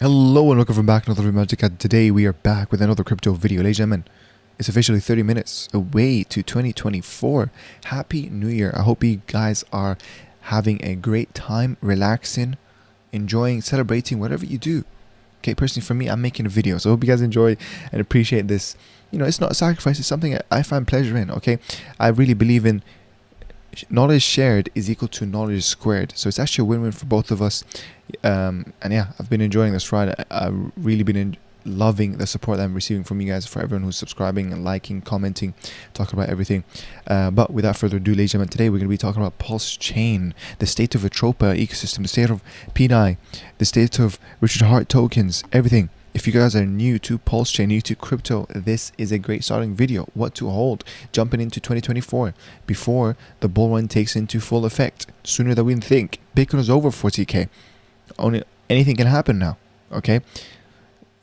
Hello and welcome back to another Magic. Today we are back with another crypto video. Ladies and gentlemen, it's officially 30 minutes away to 2024. Happy New Year. I hope you guys are having a great time, relaxing, enjoying, celebrating, whatever you do. Okay, personally for me, I'm making a video, so I hope you guys enjoy and appreciate this. You know, it's not a sacrifice, it's something I find pleasure in, okay? I really believe in knowledge shared is equal to knowledge squared, so it's actually a win-win for both of us. And yeah, I've been enjoying this ride. I've really been loving the support that I'm receiving from you guys, for everyone who's subscribing and liking, commenting, talking about everything. But without further ado, ladies and gentlemen, today we're going to be talking about Pulsechain, the state of ATROPA ecosystem, the state of PDAI, the state of Richard Heart tokens, everything. If you guys are new to Pulsechain, new to crypto, this is a great starting video. What to hold jumping into 2024 before the bull run takes into full effect, sooner than we think. Bitcoin is over 40k. Only anything can happen now. Okay,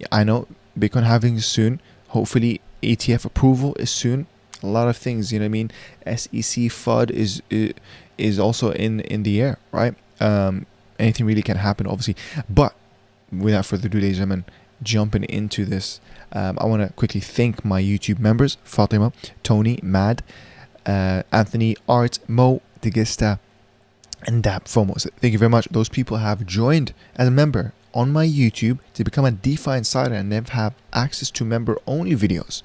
I know Bitcoin halving is soon. Hopefully ETF approval is soon. A lot of things, you know what I mean. SEC FUD is also in the air, right? Anything really can happen, obviously. But without further ado, ladies and gentlemen, jumping into this, I want to quickly thank my YouTube members: Fatima, Tony, Mad, Anthony, Art, Mo, Digista, and Dap FOMO. So thank you very much. Those people have joined as a member on my YouTube to become a DeFi Insider, and they have access to member-only videos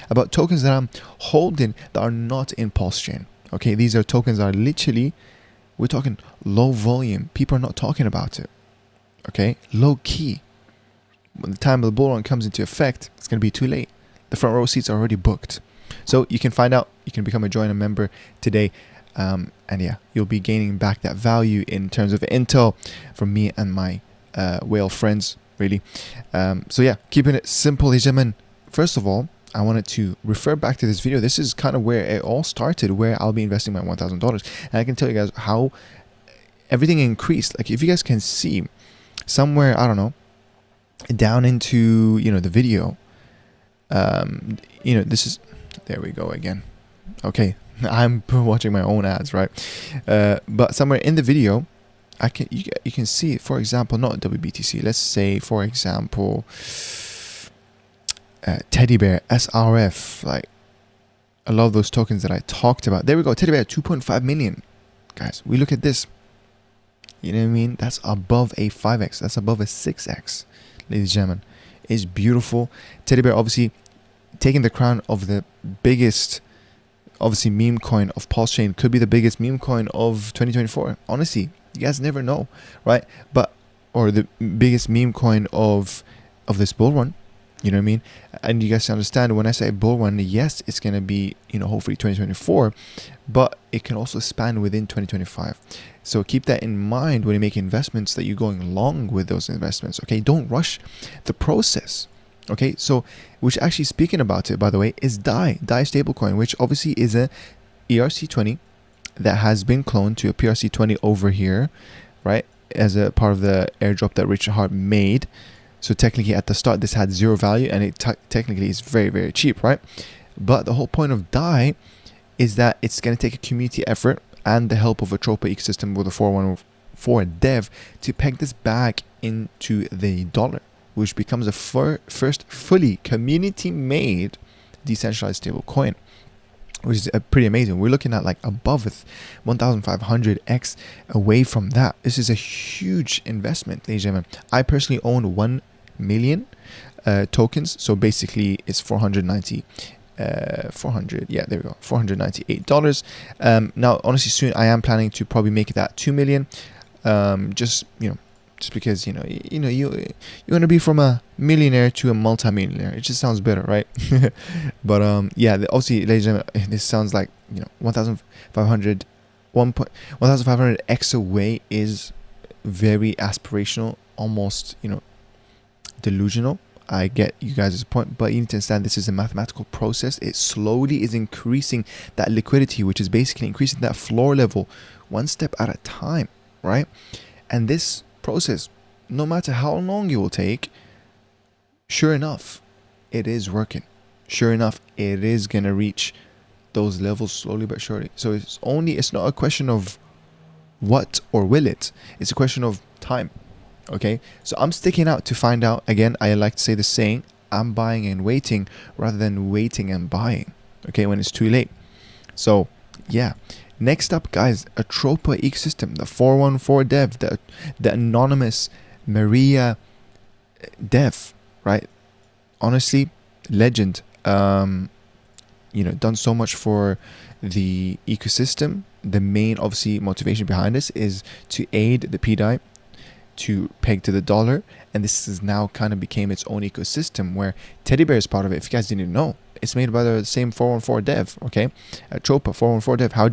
about tokens that I'm holding that are not in Pulsechain. Okay, these are tokens that are literally, we're talking low volume. People are not talking about it. Okay, low key. When the time of the bull run comes into effect, it's going to be too late. The front row seats are already booked. So you can find out, you can become a joiner member today. And yeah, you'll be gaining back that value in terms of intel from me and my whale friends, really. So yeah, keeping it simple, ladies and gentlemen. First of all, I wanted to refer back to this video. This is kind of where it all started, where I'll be investing my $1,000. And I can tell you guys how everything increased. Like, if you guys can see somewhere, I don't know, down into, you know, the video, you know, this is, there we go again. Okay, I'm watching my own ads, right? But somewhere in the video, you can see, for example, not WBTC. Let's say, for example, Teddy Bear, SRF. Like, I love those tokens that I talked about. There we go, Teddy Bear, 2.5 million. Guys, we look at this. You know what I mean? That's above a 5x. That's above a 6x. Ladies and gentlemen, it's beautiful. Teddy Bear obviously taking the crown of the biggest, obviously, meme coin of Pulsechain. Could be the biggest meme coin of 2024. Honestly, you guys never know, right? But, or the biggest meme coin of this bull run. You know what I mean? And you guys understand, when I say bull run, yes, it's going to be, you know, hopefully 2024, but it can also span within 2025. So keep that in mind when you make investments, that you're going long with those investments. Okay, don't rush the process. Okay, so, which actually, speaking about it, by the way, is DAI stablecoin, which obviously is a ERC20 that has been cloned to a PRC20 over here, right, as a part of the airdrop that Richard Heart made. So technically at the start this had zero value, and it technically is very, very cheap, right? But the whole point of DAI is that it's going to take a community effort and the help of a ATROPA ecosystem with a 414 dev to peg this back into the dollar, which becomes a first fully community-made decentralized stable coin, which is pretty amazing. We're looking at like above 1,500x away from that. This is a huge investment, ladies and gentlemen. I personally own 1 million tokens, so basically it's 498 $498. Now, honestly, soon I am planning to probably make that 2 million. Just because you want to be from a millionaire to a multi-millionaire. It just sounds better, right? But yeah, obviously, ladies and gentlemen, this sounds like, 1,500x away is very aspirational, almost, delusional. I get you guys' point, but you need to understand this is a mathematical process. It slowly is increasing that liquidity, which is basically increasing that floor level one step at a time, right? And this process, no matter how long it will take, sure enough, it is working. Sure enough, it is gonna reach those levels slowly but surely. So it's not a question of what or will it. It's a question of time. Okay, so I'm sticking out to find out. Again, I like to say the saying, I'm buying and waiting rather than waiting and buying, okay, when it's too late. So yeah, next up, guys, ATROPA ecosystem, the 414 dev, the anonymous Maria dev, right? Honestly, legend. You know, done so much for the ecosystem. The main, obviously, motivation behind this is to aid the PDAI to peg to the dollar, and this is now kind of became its own ecosystem where Teddy Bear is part of it. If you guys didn't know, it's made by the same 414 dev. Okay, ATROPA 414 dev. How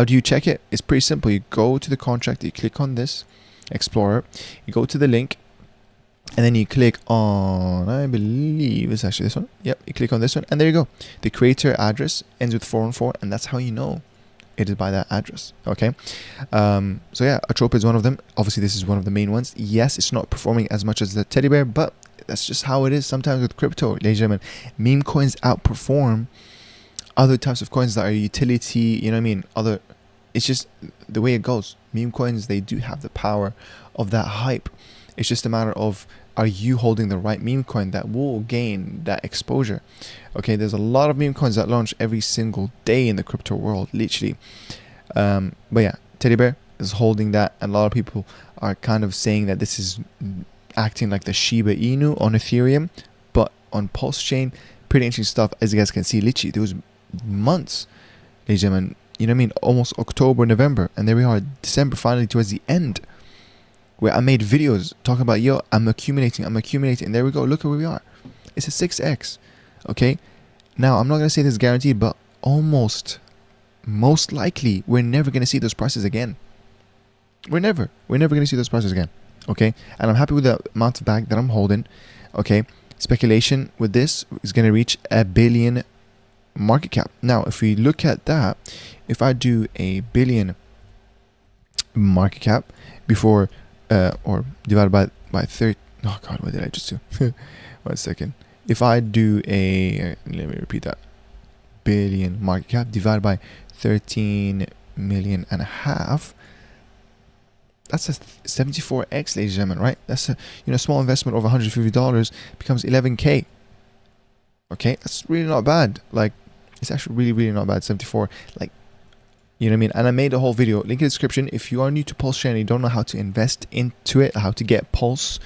do you check it? It's pretty simple. You go to the contract, you click on this Explorer, you go to the link, and then you click on, I believe it's actually this one. Yep, you click on this one, and there you go. The creator address ends with 414, and that's how you know it is by that address. Okay, so yeah, ATROPA is one of them. Obviously, this is one of the main ones. Yes, it's not performing as much as the Teddy Bear, but that's just how it is sometimes with crypto, ladies and gentlemen. Meme coins outperform other types of coins that are utility. You know what I mean? It's just the way it goes. Meme coins, they do have the power of that hype. It's just a matter of, are you holding the right meme coin that will gain that exposure? Okay, there's a lot of meme coins that launch every single day in the crypto world, literally. But yeah, Teddy Bear is holding that, and a lot of people are kind of saying that this is acting like the Shiba Inu on Ethereum, but on Pulsechain, pretty interesting stuff. As you guys can see, literally, there was months, ladies and gentlemen, you know what I mean, almost October, November, and there we are, December, finally towards the end, where I made videos talking about, yo, I'm accumulating, and there we go, look at where we are. It's a 6x. Okay, now I'm not gonna say this is guaranteed, but most likely we're never gonna see those prices again. We're never gonna see those prices again. Okay, and I'm happy with the amount of bag that I'm holding. Okay, speculation with this is gonna reach $1 billion market cap. Now, if we look at that, if I do $1 billion market cap before or divided by 30, oh god, what did I just do? 1 second. If I do let me repeat that, billion market cap divided by 13 million and a half, that's a 74x, ladies and gentlemen, right? That's a small investment over $150 becomes 11k. Okay, that's really not bad. Like, it's actually really not bad. 74, like, you know what I mean? And I made a whole video, link in the description. If you are new to Pulsechain and you don't know how to invest into it, how to get Pulse,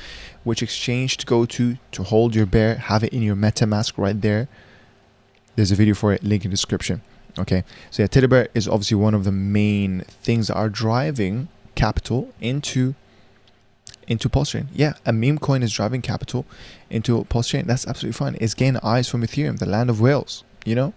which exchange to go to hold your bear, have it in your MetaMask right there, there's a video for it, link in the description. Okay, so yeah, Teddy Bear is obviously one of the main things that are driving capital into Pulsechain. Yeah, a meme coin is driving capital into Pulsechain. That's absolutely fine. It's gaining eyes from Ethereum, the land of whales. You know,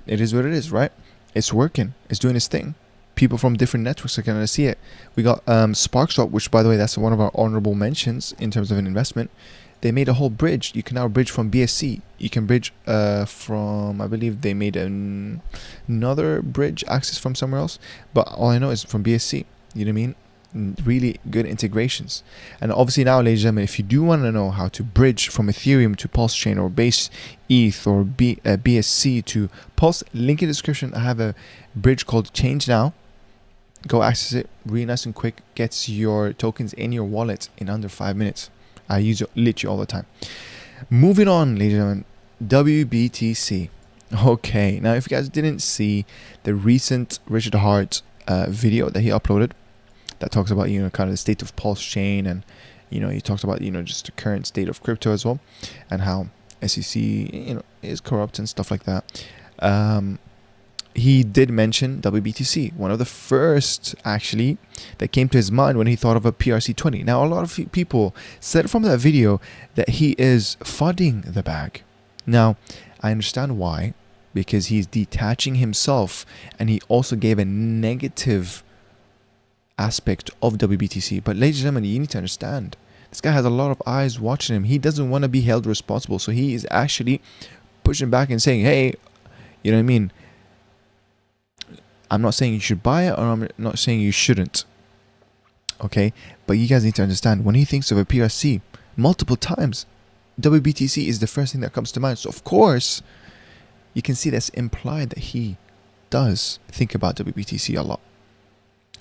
it is what it is, right? It's working. It's doing its thing. People from different networks are going to see it. We got SparkSwap, which, by the way, that's one of our honorable mentions in terms of an investment. They made a whole bridge. You can now bridge from BSC. You can bridge from, I believe they made another bridge access from somewhere else. But all I know is from BSC. You know what I mean? Really good integrations. And obviously now, ladies and gentlemen, if you do want to know how to bridge from Ethereum to Pulsechain or base ETH or BSC to Pulse, link in the description. I have a bridge called Change Now. Go access it, really nice and quick. Gets your tokens in your wallet in under 5 minutes. I use it literally all the time. Moving on, ladies and gentlemen, WBTC. Okay, now if you guys didn't see the recent Richard Hart video that he uploaded, that talks about, kind of the state of Pulsechain, and he talks about just the current state of crypto as well, and how SEC is corrupt and stuff like that. He did mention WBTC, one of the first actually that came to his mind when he thought of a PRC20. Now, a lot of people said from that video that he is fudding the bag. Now, I understand why, because he's detaching himself, and he also gave a negative aspect of WBTC. But ladies and gentlemen, you need to understand, this guy has a lot of eyes watching him. He doesn't want to be held responsible, so he is actually pushing back and saying, hey, you know what I mean, I'm not saying you should buy it, or I'm not saying you shouldn't, okay? But you guys need to understand, when he thinks of a PRC multiple times, WBTC is the first thing that comes to mind. So of course you can see that's implied that he does think about WBTC a lot.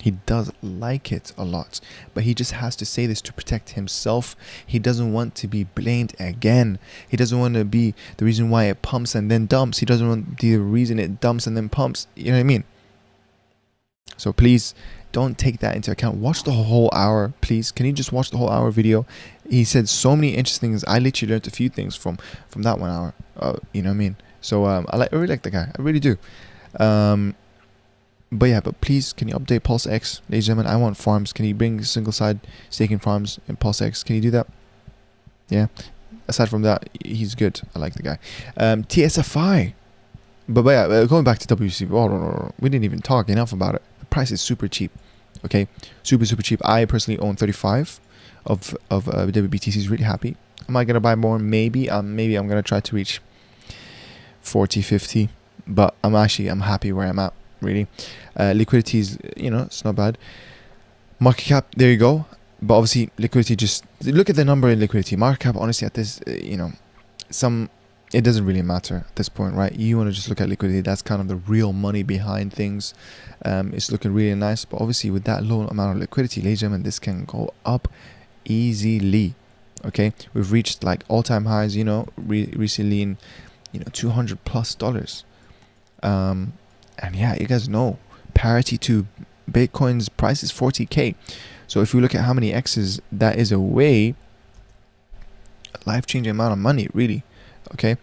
He does like it a lot, but he just has to say this to protect himself. He doesn't want to be blamed again. He doesn't want to be the reason why it pumps and then dumps. He doesn't want to be the reason it dumps and then pumps. You know what I mean? So please don't take that into account. Watch the whole hour, please. Can you just watch the whole hour video? He said so many interesting things. I literally learned a few things from that 1 hour. You know what I mean? So I really like the guy. I really do. But yeah, but please, can you update PulseX, ladies and gentlemen? I want farms. Can you bring single side staking farms in PulseX? Can you do that? Yeah. Aside from that, he's good. I like the guy. TSFI. But yeah, going back to WC, we didn't even talk enough about it. The price is super cheap. Okay, super cheap. I personally own 35 of WBTCs. Really happy. Am I gonna buy more? Maybe. Maybe I'm gonna try to reach 40, 50. But I'm happy where I'm at. Really, liquidity is, it's not bad. Market cap, there you go. But obviously liquidity, just look at the number in liquidity. Market cap, honestly, at this, it doesn't really matter at this point, right? You want to just look at liquidity. That's kind of the real money behind things. It's looking really nice, but obviously with that low amount of liquidity, ladies and gentlemen, this can go up easily. Okay, we've reached like all-time highs, recently in $200+. And yeah, you guys know parity to Bitcoin's price is 40K. So if you look at how many X's that is away, life-changing amount of money, really. Okay.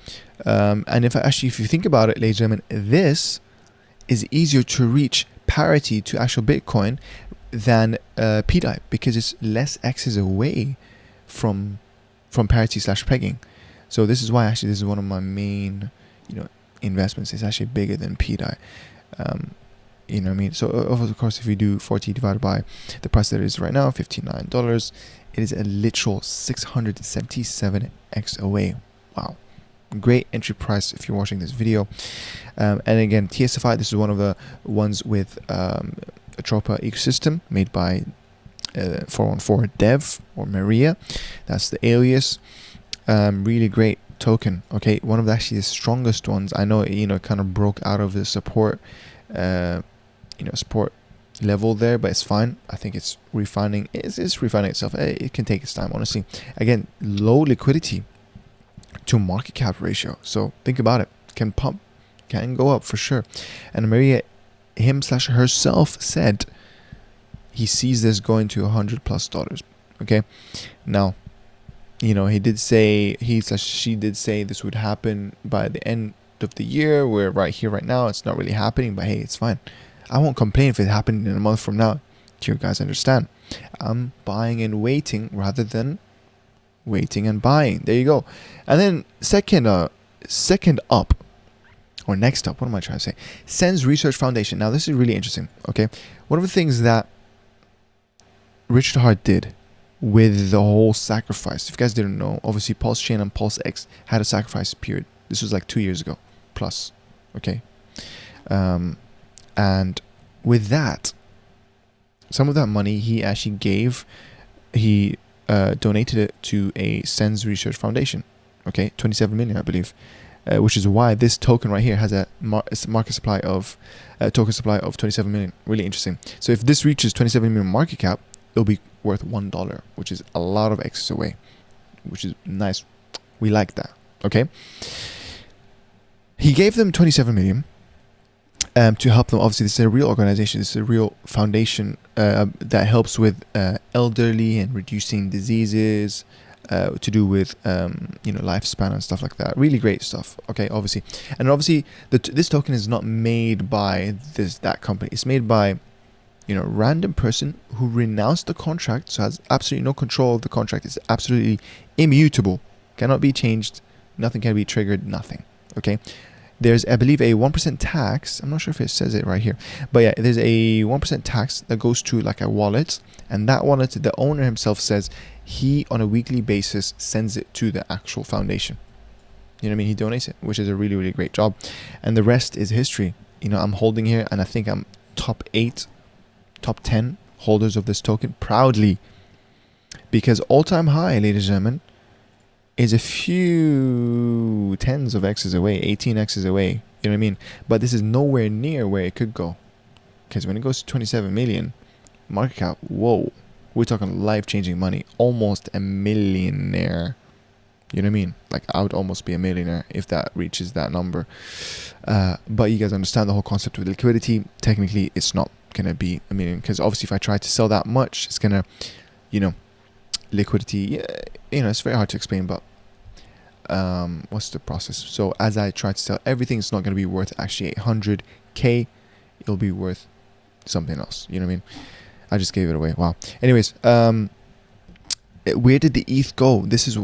And if you think about it, ladies and gentlemen, this is easier to reach parity to actual Bitcoin than PDAI, because it's less X's away from parity / pegging. So this is why this is one of my main investments. It's actually bigger than PDAI. You know what I mean? So of course, if we do 40 divided by the price that it is right now, $59, it is a literal 677x away. Wow. Great entry price if you're watching this video. And again, TSFI, this is one of the ones with ATROPA ecosystem made by 414 Dev or Maria. That's the alias. Really great token. Okay, one of the the strongest ones. I know it kind of broke out of the support support level there, but it's fine. I think it's refining. It's refining itself. It can take its time, honestly. Again, low liquidity to market cap ratio. So think about it. Can pump, can go up for sure. And Maria herself said he sees this going to $100+. Okay, now he did say she did say this would happen by the end of the year. We're right here right now. It's not really happening, but hey, it's fine. I won't complain if it happened in a month from now. Do you guys understand? I'm buying and waiting rather than waiting and buying. There you go. And then second up, or next up, what am I trying to say? Sense Research Foundation. Now this is really interesting. Okay, one of the things that Richard Hart did with the whole sacrifice, if you guys didn't know, obviously Pulsechain and PulseX had a sacrifice period. This was like 2 years ago plus. Okay, and with that, some of that money he actually gave, he donated it to a Sense Research Foundation. Okay, 27 million, I believe, which is why this token right here has a market supply of token supply of 27 million. Really interesting. So if this reaches 27 million market cap, it'll be worth $1, which is a lot of X's away, which is nice. We like that. Okay, he gave them 27 million to help them. Obviously, this is a real organization. This is a real foundation that helps with elderly and reducing diseases, to do with lifespan and stuff like that. Really great stuff. Okay, obviously, and obviously this token is not made by that company. It's made by random person who renounced the contract, so has absolutely no control of the contract. It's absolutely immutable, cannot be changed, nothing can be triggered, nothing. Okay, there's, I believe, a 1% tax. I'm not sure if it says it right here, but yeah, there's a 1% tax that goes to like a wallet, and that wallet, the owner himself says he on a weekly basis sends it to the actual foundation. You know what I mean? He donates it, which is a really, really great job, and the rest is history. I'm holding here, and I think I'm top 10 holders of this token proudly, because all-time high, ladies and gentlemen, is a few tens of X's away, 18 X's away. You know what I mean? But this is nowhere near where it could go, because when it goes to 27 million, market cap, whoa, we're talking life-changing money. Almost a millionaire. You know what I mean? Like, I would almost be a millionaire if that reaches that number. But you guys understand the whole concept of liquidity. Technically, it's not gonna be a million, because obviously if I try to sell that much, it's gonna, you know, liquidity, you know, it's very hard to explain, but what's the process? So as I try to sell everything, it's not going to be worth actually 800k. It'll be worth something else. You know what I mean? I just gave it away. Wow. Anyways, where did the ETH go? This is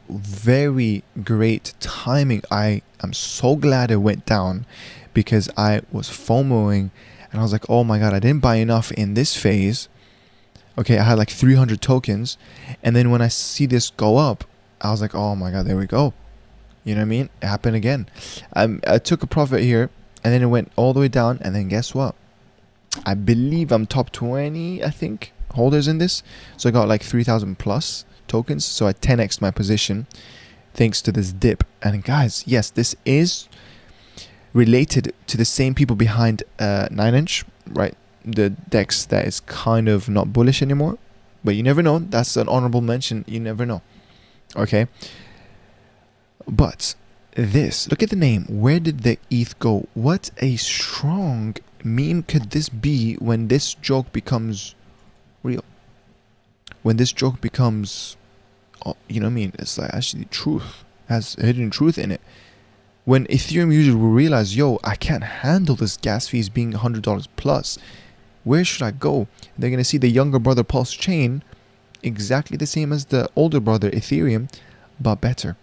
very great timing. I am so glad it went down, because I was FOMOing and I was like, oh my god, I didn't buy enough in this phase. Okay, I had like 300 tokens, and then when I see this go up, I was like, oh my god, there we go. You know what I mean? It happened again. I took a profit here, and then it went all the way down, and then guess what? I believe I'm top 20, I think, holders in this. So I got like 3,000 plus tokens. So I 10x'd my position thanks to this dip. And guys, yes, this is related to the same people behind 9inch, right? The DEX that is kind of not bullish anymore, but you never know. That's an honorable mention. You never know. Okay, but this, look at the name. Where did the ETH go? What a strong meme could this be when this joke becomes real, when this joke becomes, you know what I mean, it's like actually truth, has hidden truth in it. When Ethereum users will realize, yo, I can't handle this gas fees being $100 plus, where should I go? They're gonna see the younger brother Pulsechain, exactly the same as the older brother Ethereum, but better,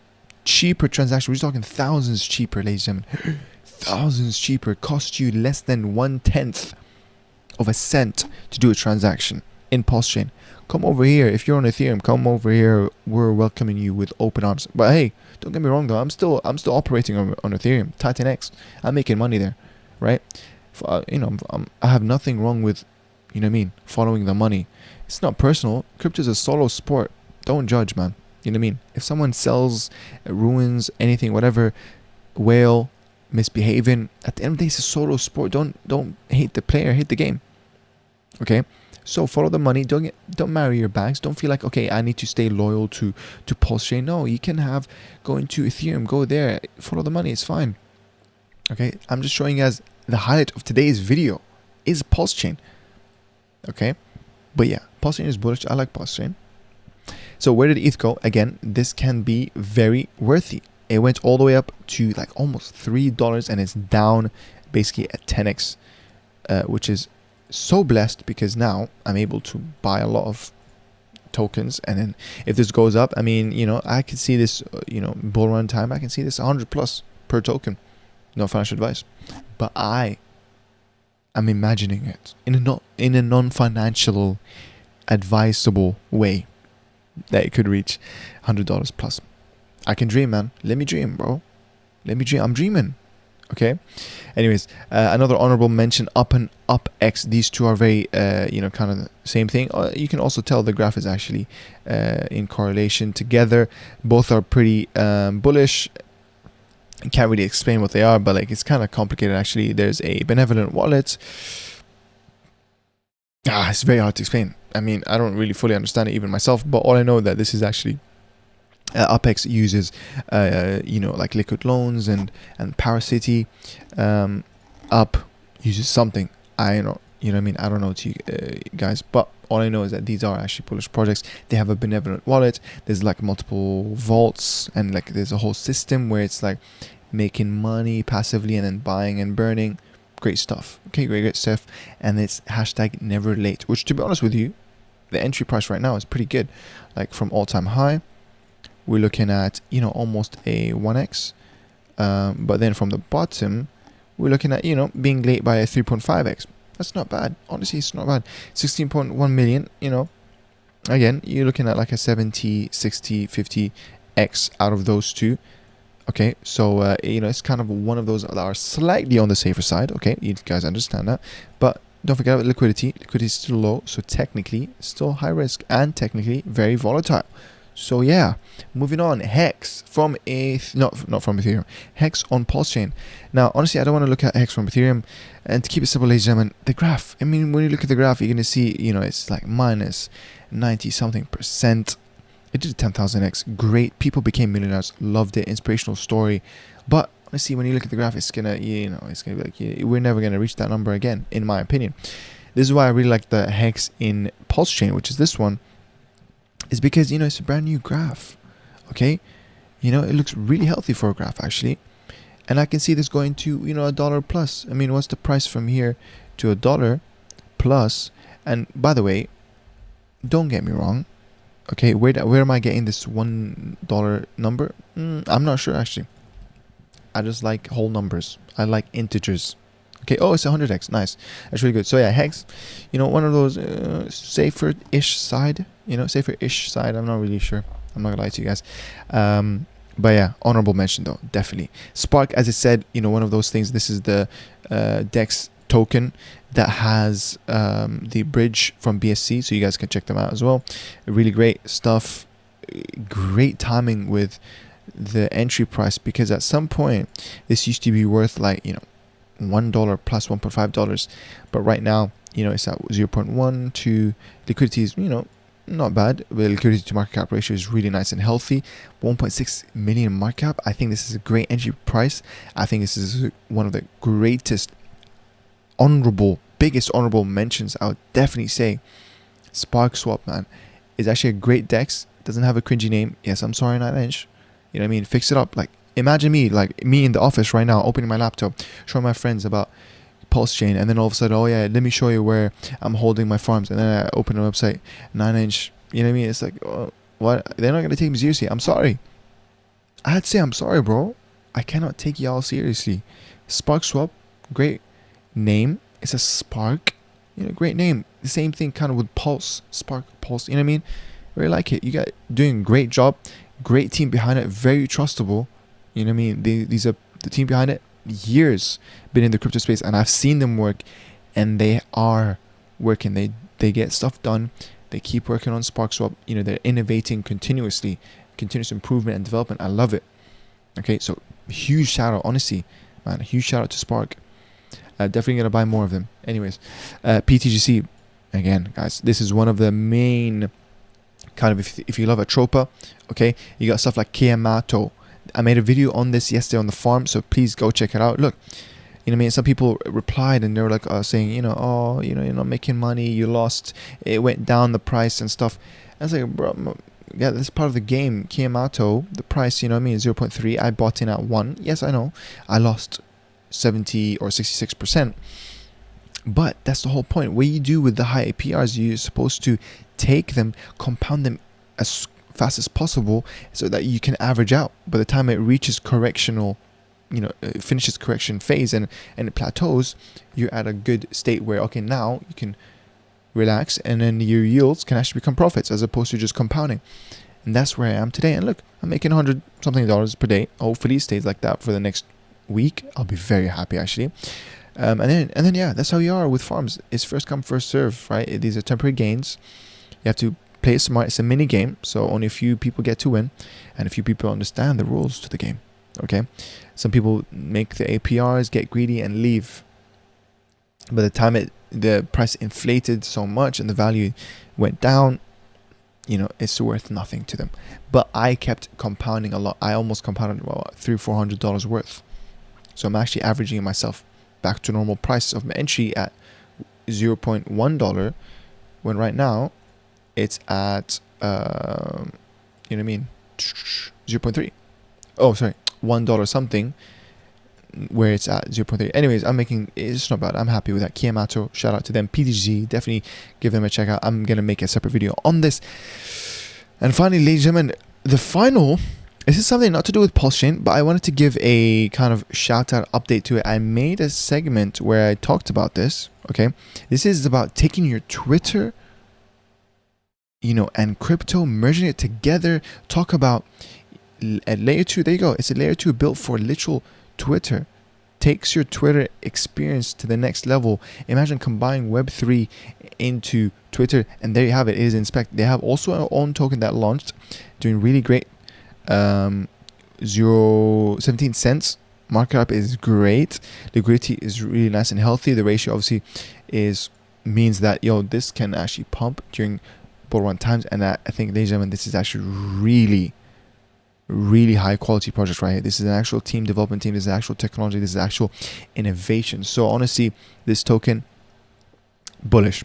cheaper transaction. We're talking thousands cheaper, ladies and gentlemen. Thousands cheaper. Cost you less than 1/10 of a cent to do a transaction in Pulsechain. Come over here. If you're on Ethereum, come over here. We're welcoming you with open arms. But hey, don't get me wrong though, I'm still operating on Ethereum, Titan X. I'm making money there, right? You know, I have nothing wrong with, you know what I mean, following the money. It's not personal. Crypto is a solo sport. Don't judge, man. You know what I mean? If someone sells, ruins anything, whatever, whale, misbehaving, at the end of the day, it's a solo sport. Don't hate the player, hate the game. Okay? So follow the money. Don't marry your bags. Don't feel like, okay, I need to stay loyal to Pulsechain. No, you can go into Ethereum, go there, follow the money. It's fine. Okay? I'm just showing you guys the highlight of today's video is Pulsechain. Okay? But yeah, Pulsechain is bullish. I like Pulsechain. So where did ETH go? Again, this can be very worthy. It went all the way up to like almost $3, and it's down basically at 10x, which is so blessed, because now I'm able to buy a lot of tokens. And then if this goes up, I mean, you know, I can see this, you know, bull run time, I can see this 100 plus per token. No financial advice, but I'm imagining it in a non-financial advisable way that it could reach $100 plus. I can dream, man. Let me dream, bro. Let me dream. I'm dreaming. Okay. Anyways, another honorable mention, Up and UpX. These two are very, you know, kind of the same thing. You can also tell the graph is actually in correlation together. Both are pretty bullish. I can't really explain what they are, but like it's kind of complicated actually. There's a benevolent wallet. It's very hard to explain. I mean, I don't really fully understand it even myself, but all I know that this is actually UpX uses you know, like liquid loans and Paracity. Up uses something, I know, you know what I mean, I don't know to you guys, but all I know is that these are actually bullish projects. They have a benevolent wallet. There's like multiple vaults, and like there's a whole system where it's like making money passively and then buying and burning. Great stuff. Okay, great stuff. And it's hashtag never late, which, to be honest with you, the entry price right now is pretty good. Like from all-time high, we're looking at, you know, almost a 1x. But then from the bottom, we're looking at, you know, being late by a 3.5x. That's not bad. Honestly, it's not bad. 16.1 million, you know. Again, you're looking at like a 70, 60, 50x out of those two. Okay, so, you know, it's kind of one of those that are slightly on the safer side. Okay, you guys understand that. But don't forget about liquidity. Liquidity is still low, so technically still high risk and technically very volatile. So yeah, moving on. Hex from not from Ethereum. Hex on Pulsechain. Now, honestly, I don't want to look at Hex from Ethereum. And to keep it simple, ladies and gentlemen, the graph. I mean, when you look at the graph, you're gonna see, it's like minus 90 something percent. It did 10,000x. Great. People became millionaires. Loved it. Inspirational story. But honestly, when you look at the graph, it's gonna, it's gonna be like, we're never gonna reach that number again, in my opinion. This is why I really like the Hex in Pulsechain, which is this one. Is because, it's a brand new graph. Okay, it looks really healthy for a graph, actually. And I can see this going to, $1 plus. I mean, what's the price from here to $1 plus? And by the way, don't get me wrong. Okay, where am I getting this $1 number? I'm not sure, actually. I just like whole numbers. I like integers. Okay, oh, it's 100x. Nice. That's really good. So yeah, Hex, one of those safer-ish side. Safer-ish side. I'm not really sure. I'm not gonna lie to you guys. But yeah, honorable mention though, definitely. Spark, as I said, one of those things. This is the DEX token that has the bridge from BSC, so you guys can check them out as well. Really great stuff. Great timing with the entry price, because at some point this used to be worth like $1 plus $1.5, but right now it's at 0.12. Liquidity is not bad. The liquidity to market cap ratio is really nice and healthy. 1.6 million market cap. I think this is a great entry price. I think this is one of the greatest biggest honorable mentions. I would definitely say Spark Swap, man, is actually a great DEX. Doesn't have a cringy name. Yes, I'm sorry, 9inch. You know what I mean? Fix it up. Like, imagine me in the office right now, opening my laptop, showing my friends about Pulsechain, and then all of a sudden, oh yeah, let me show you where I'm holding my farms, and then I open a website, 9inch. You know what I mean? It's like, oh, what? They're not gonna take me seriously. I'm sorry. I had to say I'm sorry, bro. I cannot take y'all seriously. Spark Swap, great name. It's a Spark, great name. The same thing kind of with Pulse, Spark, Pulse. You know what I mean? Really like it. You got doing a great job. Great team behind it. Very trustable. You know what I mean? These are the team behind it. Years been in the crypto space, and I've seen them work, and they are working. They get stuff done. They keep working on Spark Swap. They're innovating continuously, continuous improvement and development. I love it. Okay, so huge shout out, honestly, man. Huge shout out to Spark. Definitely gonna buy more of them. Anyways, PTGC again, guys. This is one of the main kind of, if you love ATROPA, okay, you got stuff like Kiamato. I made a video on this yesterday on the farm, so please go check it out. Look, what I mean, some people replied and they were like saying, oh, you're not making money, you lost, it went down the price and stuff. I was like, bro, yeah, that's part of the game. Kiamato, the price, 0.3. I bought in at 1. Yes, I know, I lost 70 or 66%. But that's the whole point. What you do with the high APRs, you're supposed to take them, compound them as fast as possible, so that you can average out. By the time it reaches correctional, it finishes correction phase and it plateaus, you're at a good state where, okay, now you can relax, and then your yields can actually become profits as opposed to just compounding. And that's where I am today. And look, I'm making $100 something per day. Hopefully it stays like that for the next week. I'll be very happy, actually. And then yeah, that's how you are with farms. It's first come, first serve, right? These are temporary gains. You have to play it smart. It's a mini game, so only a few people get to win, and a few people understand the rules to the game. Okay, some people make the APRs, get greedy, and leave. By the time the price inflated so much and the value went down, it's worth nothing to them. But I kept compounding a lot. I almost compounded $300-400 worth. So I'm actually averaging myself back to normal price of my entry at $0.1, when right now it's at you know what I mean, 0.3. Oh, sorry, $1 something, where it's at 0.3. Anyways, it's not bad. I'm happy with that. Kiamato, shout out to them. PTG, definitely give them a check out. I'm gonna make a separate video on this. And finally, ladies and gentlemen, the final, this is something not to do with Pulsechain, but I wanted to give a kind of shout out update to it. I made a segment where I talked about this. Okay, this is about taking your Twitter, and crypto, merging it together. Talk about a layer 2. There you go. It's a layer 2 built for literal Twitter. takes your Twitter experience to the next level. Imagine combining Web3 into Twitter, and there you have it. It is Inspect. They have also an own token that launched, doing really great. 17 cents. Market cap is great. Liquidity is really nice and healthy. The ratio obviously means that this can actually pump during bull run times, and I think, ladies and gentlemen, this is actually really high quality project right here. This is an actual team development team. This is actual technology. This is actual innovation. So honestly, this token, bullish.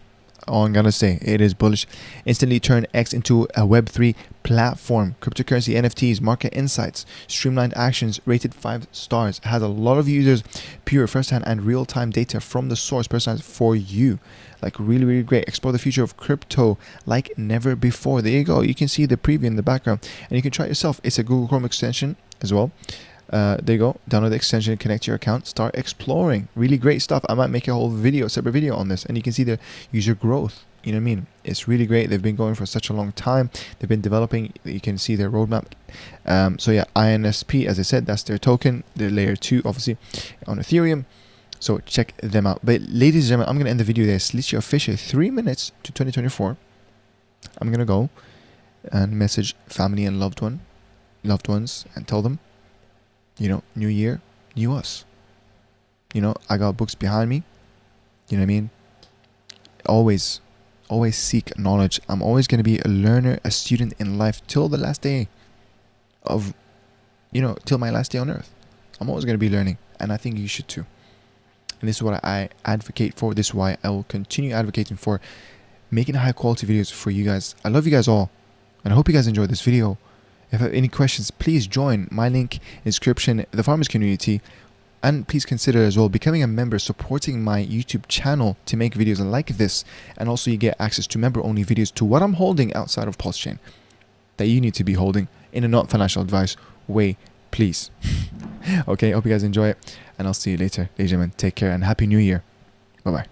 All I'm gonna say, it is bullish. Instantly turn X into a Web3 platform. Cryptocurrency, NFTs, market insights, streamlined actions, rated 5 stars. It has a lot of users, pure first-hand and real-time data from the source, personalized for you. Like really great. Explore the future of crypto like never before. There you go. You can see the preview in the background, and you can try it yourself. It's a Google Chrome extension as well. There you go. Download the extension, connect to your account, start exploring. Really great stuff. I might make a whole separate video on this, and you can see the user growth. You know what I mean? It's really great. They've been going for such a long time. They've been developing. You can see their roadmap. So yeah, INSP, as I said, that's their token. They're layer 2, obviously, on Ethereum. So check them out. But ladies and gentlemen, I'm going to end the video there. It's literally official 3 minutes to 2024. I'm going to go and message family and loved ones and tell them, new year, new us. I got books behind me. You know what I mean? Always seek knowledge. I'm always going to be a learner, a student in life till the last day of, till my last day on earth. I'm always going to be learning, and I think you should too. And this is what I advocate for. This is why I will continue advocating for making high quality videos for you guys. I love you guys all, and I hope you guys enjoyed this video. If you have any questions, please join my link in the description, the farmers community, and please consider as well becoming a member, supporting my YouTube channel to make videos like this. And also you get access to member only videos, to what I'm holding outside of Pulsechain that you need to be holding in a not financial advice way, please. Okay, hope you guys enjoy it, and I'll see you later, ladies and gentlemen. Take care and happy new year. Bye bye.